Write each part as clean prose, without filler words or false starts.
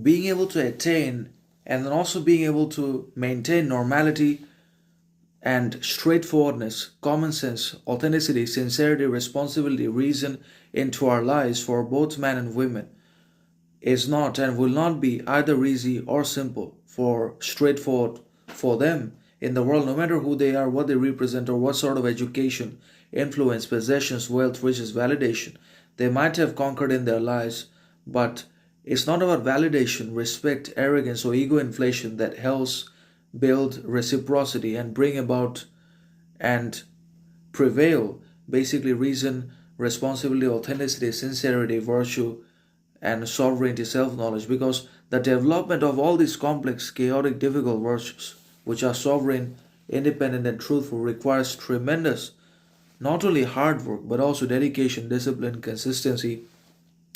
being able to attain and then also being able to maintain normality and straightforwardness, common sense, authenticity, sincerity, responsibility, reason into our lives for both men and women is not and will not be either easy or simple for straightforward for them in the world, no matter who they are, what they represent, or what sort of education, influence, possessions, wealth, riches, validation they might have conquered in their lives. But it's not about validation, respect, arrogance, or ego inflation that helps build reciprocity and bring about and prevail basically reason, responsibility, authenticity, sincerity, virtue, and sovereignty, self knowledge. Because the development of all these complex, chaotic, difficult virtues, which are sovereign, independent, and truthful, requires tremendous not only hard work but also dedication, discipline, consistency,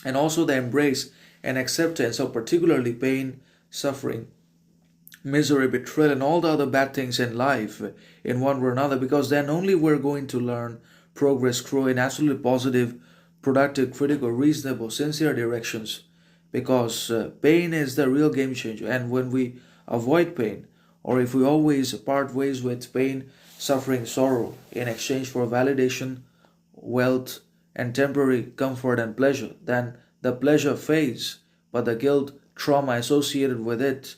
and also the embrace and acceptance of particularly pain, suffering, misery, betrayal, and all the other bad things in life in one way or another, because then only we're going to learn, progress, grow in absolutely positive, productive, critical, reasonable, sincere directions. Because pain is the real game changer, and when we avoid pain, or if we always part ways with pain, suffering, sorrow in exchange for validation, wealth, and temporary comfort and pleasure, then the pleasure fades, but the guilt, trauma associated with it,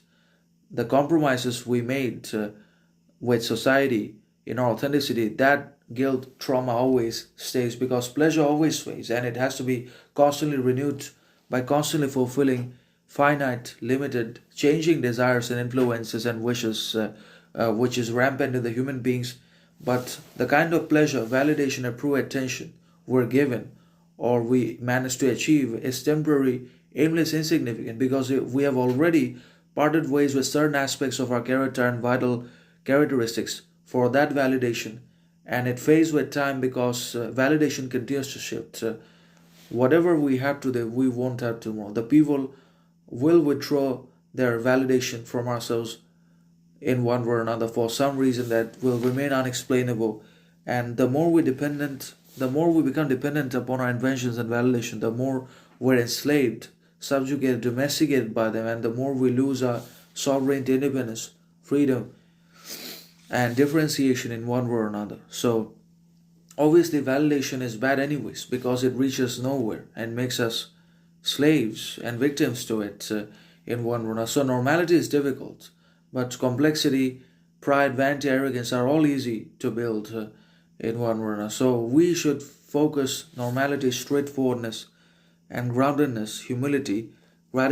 the compromises we made with society in our authenticity, that guilt trauma always stays, because pleasure always fades and it has to be constantly renewed by constantly fulfilling finite, limited, changing desires and influences and wishes, which is rampant in the human beings. But the kind of pleasure, validation, and true attention we're given or we manage to achieve is temporary, aimless, insignificant, because we have already parted ways with certain aspects of our character and vital characteristics for that validation, and it fades with time because validation continues to shift. Whatever we have today, we won't have tomorrow. The people will withdraw their validation from ourselves in one way or another for some reason that will remain unexplainable. And the more we become dependent upon our inventions and validation, the more we're enslaved, subjugated, domesticated by them, and the more we lose our sovereignty, independence, freedom, and differentiation in one way or another. So obviously validation is bad anyways, because it reaches nowhere and makes us slaves and victims to it in one way or another. So normality is difficult, but complexity, pride, vanity, arrogance are all easy to build in one way or another. So we should focus normality, straightforwardness, and groundedness, humility,